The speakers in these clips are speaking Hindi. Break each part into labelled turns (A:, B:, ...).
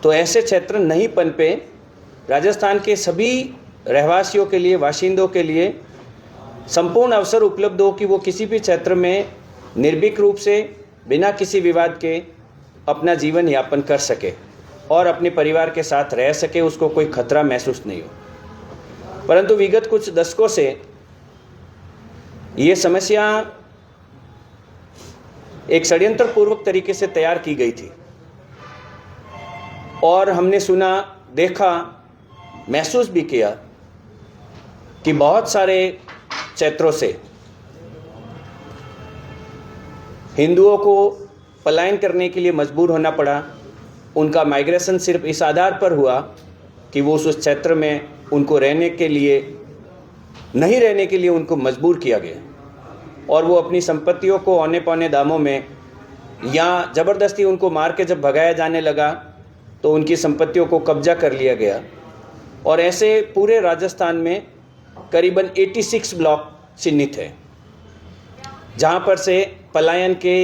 A: तो ऐसे क्षेत्र नहीं पनपे। राजस्थान के सभी रहवासियों के लिए, वाशिंदों के लिए संपूर्ण अवसर उपलब्ध हो कि वो किसी भी क्षेत्र में निर्भीक रूप से बिना किसी विवाद के अपना जीवन यापन कर सके और अपने परिवार के साथ रह सके, उसको कोई खतरा महसूस नहीं हो। परंतु विगत कुछ दशकों से ये समस्या एक षड्यंत्र पूर्वक तरीके से तैयार की गई थी और हमने सुना, देखा, महसूस भी किया कि बहुत सारे क्षेत्रों से हिंदुओं को पलायन करने के लिए मजबूर होना पड़ा। उनका माइग्रेशन सिर्फ इस आधार पर हुआ कि वो उस क्षेत्र में उनको रहने के लिए, नहीं रहने के लिए उनको मजबूर किया गया और वो अपनी संपत्तियों को औने पौने दामों में या ज़बरदस्ती उनको मार के जब भगाया जाने लगा तो उनकी संपत्तियों को कब्जा कर लिया गया। और ऐसे पूरे राजस्थान में करीबन 86 ब्लॉक चिन्हित है जहाँ पर से पलायन के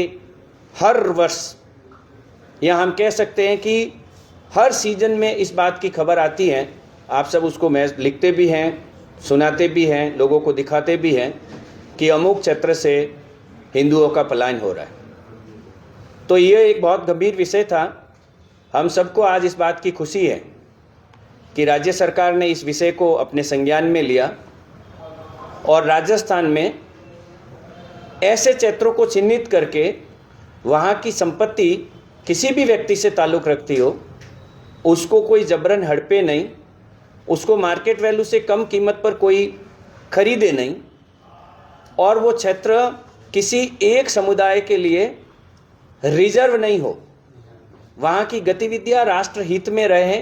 A: हर वर्ष, या हम कह सकते हैं कि हर सीजन में इस बात की खबर आती है। आप सब उसको लिखते भी हैं, सुनाते भी हैं, लोगों को दिखाते भी हैं कि अमुक क्षेत्र से हिंदुओं का पलायन हो रहा है। तो ये एक बहुत गंभीर विषय था। हम सबको आज इस बात की खुशी है कि राज्य सरकार ने इस विषय को अपने संज्ञान में लिया और राजस्थान में ऐसे क्षेत्रों को चिन्हित करके वहाँ की संपत्ति किसी भी व्यक्ति से ताल्लुक़ रखती हो, उसको कोई जबरन हड़पे नहीं, उसको मार्केट वैल्यू से कम कीमत पर कोई खरीदे नहीं, और वो क्षेत्र किसी एक समुदाय के लिए रिजर्व नहीं हो। वहाँ की गतिविधियाँ राष्ट्र हित में रहे,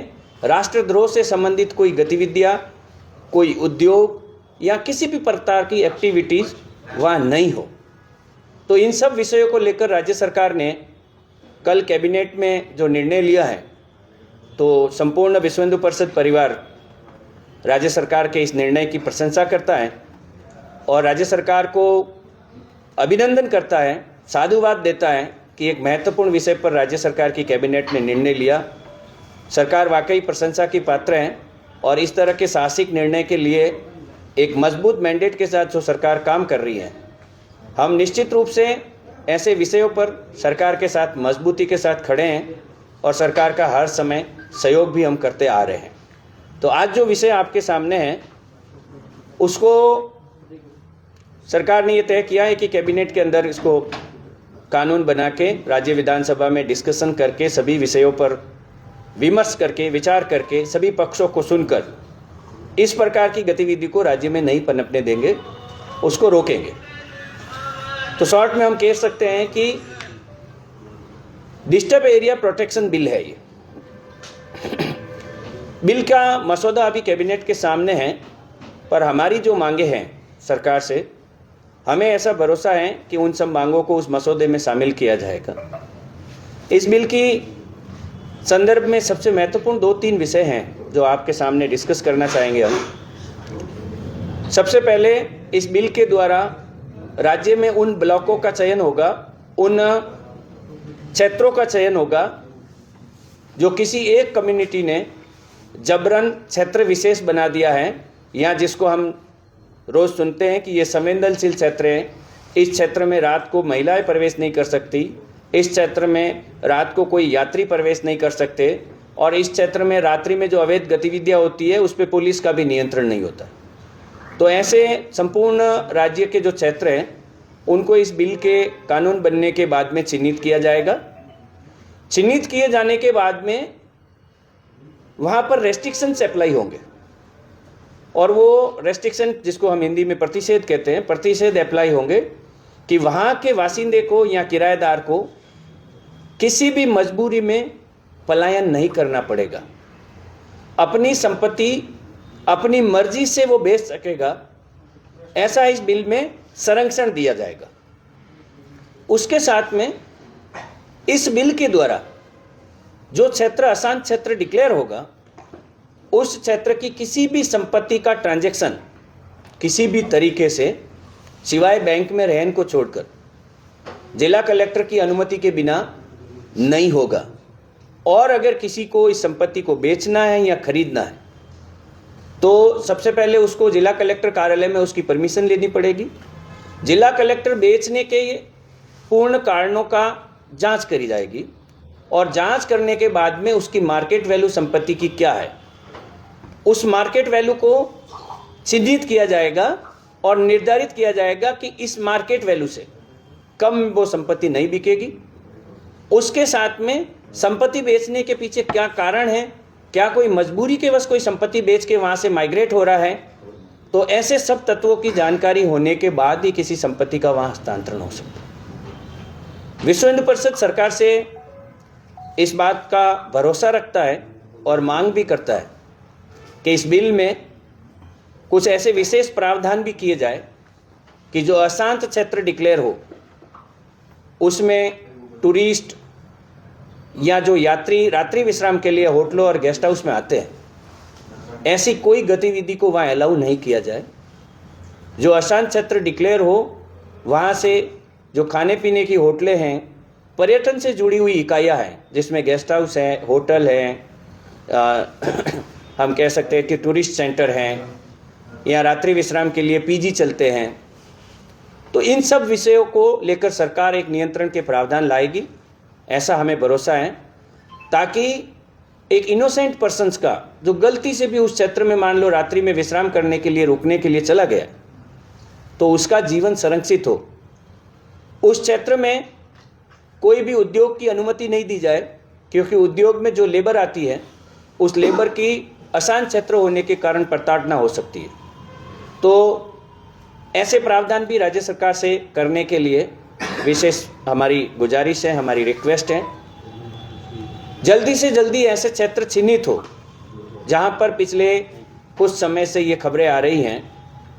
A: राष्ट्रद्रोह से संबंधित कोई गतिविधियाँ, कोई उद्योग या किसी भी प्रकार की एक्टिविटीज़ वहाँ नहीं हो। तो इन सब विषयों को लेकर राज्य सरकार ने कल कैबिनेट में जो निर्णय लिया है, तो संपूर्ण विश्व हिंदू परिषद परिवार राज्य सरकार के इस निर्णय की प्रशंसा करता है और राज्य सरकार को अभिनंदन करता है, साधुवाद देता है कि एक महत्वपूर्ण विषय पर राज्य सरकार की कैबिनेट ने निर्णय लिया। सरकार वाकई प्रशंसा की पात्र है और इस तरह के साहसिक निर्णय के लिए एक मजबूत मैंडेट के साथ जो सरकार काम कर रही है, हम निश्चित रूप से ऐसे विषयों पर सरकार के साथ मजबूती के साथ खड़े हैं और सरकार का हर समय सहयोग भी हम करते आ रहे हैं। तो आज जो विषय आपके सामने है, उसको सरकार ने ये तय किया है कि कैबिनेट के अंदर इसको कानून बना के राज्य विधानसभा में डिस्कशन करके, सभी विषयों पर विमर्श करके, विचार करके, सभी पक्षों को सुनकर इस प्रकार की गतिविधि को राज्य में नहीं पनपने देंगे, उसको रोकेंगे। तो शॉर्ट में हम कह सकते हैं कि डिस्टर्ब एरिया प्रोटेक्शन बिल है ये। बिल का मसौदा अभी कैबिनेट के सामने है, पर हमारी जो मांगे हैं सरकार से, हमें ऐसा भरोसा है कि उन सब मांगों को उस मसौदे में शामिल किया जाएगा। इस बिल की संदर्भ में सबसे महत्वपूर्ण 2-3 विषय हैं जो आपके सामने डिस्कस करना चाहेंगे हम। सबसे पहले, इस बिल के द्वारा राज्य में उन ब्लॉकों का चयन होगा, उन क्षेत्रों का चयन होगा जो किसी एक कम्युनिटी ने जबरन क्षेत्र विशेष बना दिया है, या जिसको हम रोज़ सुनते हैं कि ये संवेदनशील क्षेत्र है, इस क्षेत्र में रात को महिलाएं प्रवेश नहीं कर सकती, इस क्षेत्र में रात को कोई यात्री प्रवेश नहीं कर सकते, और इस क्षेत्र में रात्रि में जो अवैध गतिविधियां होती है उस पर पुलिस का भी नियंत्रण नहीं होता। तो ऐसे संपूर्ण राज्य के जो क्षेत्र हैं उनको इस बिल के कानून बनने के बाद में चिन्हित किया जाएगा। चिन्हित किए जाने के बाद में वहाँ पर रेस्ट्रिक्शंस अप्लाई होंगे, और वो रेस्ट्रिक्शन, जिसको हम हिंदी में प्रतिषेध कहते हैं, प्रतिषेध अप्लाई होंगे कि वहाँ के वासिंदे को या किराएदार को किसी भी मजबूरी में पलायन नहीं करना पड़ेगा। अपनी संपत्ति अपनी मर्जी से वो बेच सकेगा, ऐसा इस बिल में संरक्षण दिया जाएगा। उसके साथ में इस बिल के द्वारा जो क्षेत्र अशांत क्षेत्र डिक्लेयर होगा, उस क्षेत्र की किसी भी संपत्ति का ट्रांजैक्शन किसी भी तरीके से, सिवाय बैंक में रहन को छोड़कर, जिला कलेक्टर की अनुमति के बिना नहीं होगा। और अगर किसी को इस संपत्ति को बेचना है या खरीदना है तो सबसे पहले उसको जिला कलेक्टर कार्यालय में उसकी परमिशन लेनी पड़ेगी। जिला कलेक्टर बेचने के पूर्ण कारणों का जांच करी जाएगी और जांच करने के बाद में उसकी मार्केट वैल्यू संपत्ति की क्या है, उस मार्केट वैल्यू को चिन्हित किया जाएगा और निर्धारित किया जाएगा कि इस मार्केट वैल्यू से कम वो संपत्ति नहीं बिकेगी। उसके साथ में संपत्ति बेचने के पीछे क्या कारण है, क्या कोई मजबूरी के वश कोई संपत्ति बेच के वहाँ से माइग्रेट हो रहा है, तो ऐसे सब तत्वों की जानकारी होने के बाद ही किसी संपत्ति का वहाँ हस्तांतरण हो सकता है। विश्व हिंदू परिषद सरकार से इस बात का भरोसा रखता है और मांग भी करता है कि इस बिल में कुछ ऐसे विशेष प्रावधान भी किए जाए कि जो अशांत क्षेत्र डिक्लेयर हो उसमें टूरिस्ट या जो यात्री रात्रि विश्राम के लिए होटलों और गेस्ट हाउस में आते हैं, ऐसी कोई गतिविधि को वहाँ अलाउ नहीं किया जाए। जो अशांत क्षेत्र डिक्लेयर हो वहाँ से जो खाने पीने की होटलें हैं, पर्यटन से जुड़ी हुई इकाइयाँ हैं जिसमें गेस्ट हाउस हैं, होटल हैं, हम कह सकते हैं कि टूरिस्ट सेंटर हैं या रात्रि विश्राम के लिए पीजी चलते हैं, तो इन सब विषयों को लेकर सरकार एक नियंत्रण के प्रावधान लाएगी, ऐसा हमें भरोसा है, ताकि एक इनोसेंट पर्सन्स का जो गलती से भी उस क्षेत्र में मान लो रात्रि में विश्राम करने के लिए रुकने के लिए चला गया तो उसका जीवन संरक्षित हो। उस क्षेत्र में कोई भी उद्योग की अनुमति नहीं दी जाए, क्योंकि उद्योग में जो लेबर आती है उस लेबर की अशांत क्षेत्र होने के कारण प्रताड़ना हो सकती है। तो ऐसे प्रावधान भी राज्य सरकार से करने के लिए विशेष हमारी गुजारिश है, हमारी रिक्वेस्ट है। जल्दी से जल्दी ऐसे क्षेत्र चिन्हित हो जहां पर पिछले कुछ समय से ये खबरें आ रही हैं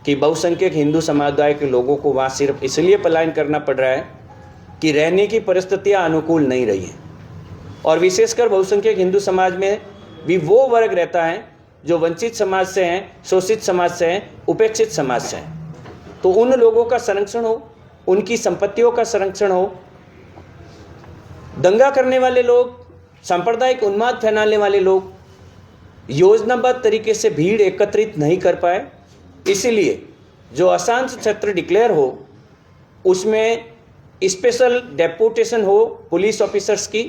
A: कि बहुसंख्यक हिंदू समुदाय के लोगों को वहाँ सिर्फ इसलिए पलायन करना पड़ रहा है कि रहने की परिस्थितियाँ अनुकूल नहीं रही हैं। और विशेषकर बहुसंख्यक हिंदू समाज में भी वो वर्ग रहता है जो वंचित समाज से हैं, शोषित समाज से हैं, उपेक्षित समाज से हैं। तो उन लोगों का संरक्षण हो, उनकी संपत्तियों का संरक्षण हो। दंगा करने वाले लोग, सांप्रदायिक उन्माद फैलाने वाले लोग योजनाबद्ध तरीके से भीड़ एकत्रित नहीं कर पाए, इसीलिए जो अशांत क्षेत्र डिक्लेयर हो उसमें स्पेशल डेपुटेशन हो, पुलिस ऑफिसर्स की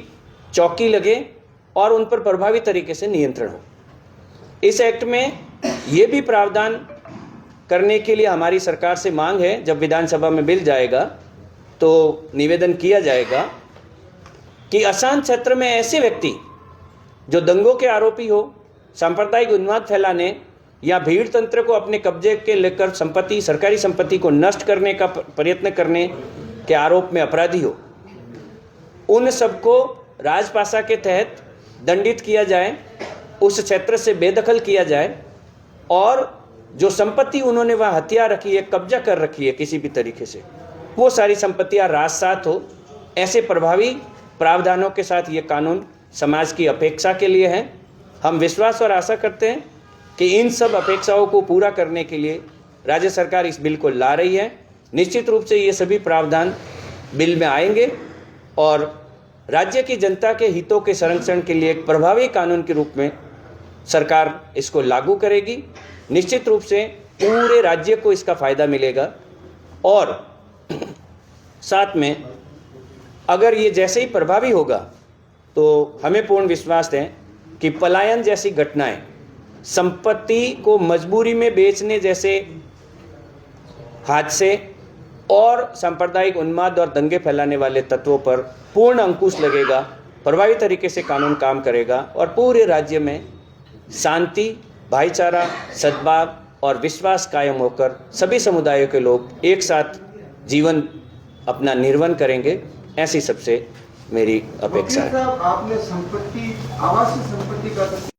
A: चौकी लगे और उन पर प्रभावी तरीके से नियंत्रण हो। इस एक्ट में ये भी प्रावधान करने के लिए हमारी सरकार से मांग है। जब विधानसभा में बिल जाएगा तो निवेदन किया जाएगा कि अशांत क्षेत्र में ऐसे व्यक्ति जो दंगों के आरोपी हो, सांप्रदायिक उन्माद फैलाने या भीड़ तंत्र को अपने कब्जे के लेकर संपत्ति, सरकारी संपत्ति को नष्ट करने का प्रयत्न करने के आरोप में अपराधी हो, उन सबको राजपाशा के तहत दंडित किया जाए, उस क्षेत्र से बेदखल किया जाए और जो संपत्ति उन्होंने वहाँ हथियार रखी है, कब्जा कर रखी है किसी भी तरीके से, वो सारी संपत्तियाँ राजसात हो। ऐसे प्रभावी प्रावधानों के साथ ये कानून समाज की अपेक्षा के लिए है। हम विश्वास और आशा करते हैं कि इन सब अपेक्षाओं को पूरा करने के लिए राज्य सरकार इस बिल को ला रही है। निश्चित रूप से ये सभी प्रावधान बिल में आएंगे और राज्य की जनता के हितों के संरक्षण के लिए एक प्रभावी कानून के रूप में सरकार इसको लागू करेगी। निश्चित रूप से पूरे राज्य को इसका फायदा मिलेगा और साथ में अगर ये जैसे ही प्रभावी होगा तो हमें पूर्ण विश्वास है कि पलायन जैसी घटनाएं, संपत्ति को मजबूरी में बेचने जैसे हादसे और सांप्रदायिक उन्माद और दंगे फैलाने वाले तत्वों पर पूर्ण अंकुश लगेगा, प्रभावी तरीके से कानून काम करेगा और पूरे राज्य में शांति, भाईचारा, सद्भाव और विश्वास कायम होकर सभी समुदायों के लोग एक साथ जीवन अपना निर्वहन करेंगे, ऐसी सबसे मेरी अपेक्षा है।
B: आपने संपत्ति, आवासीय संपत्ति का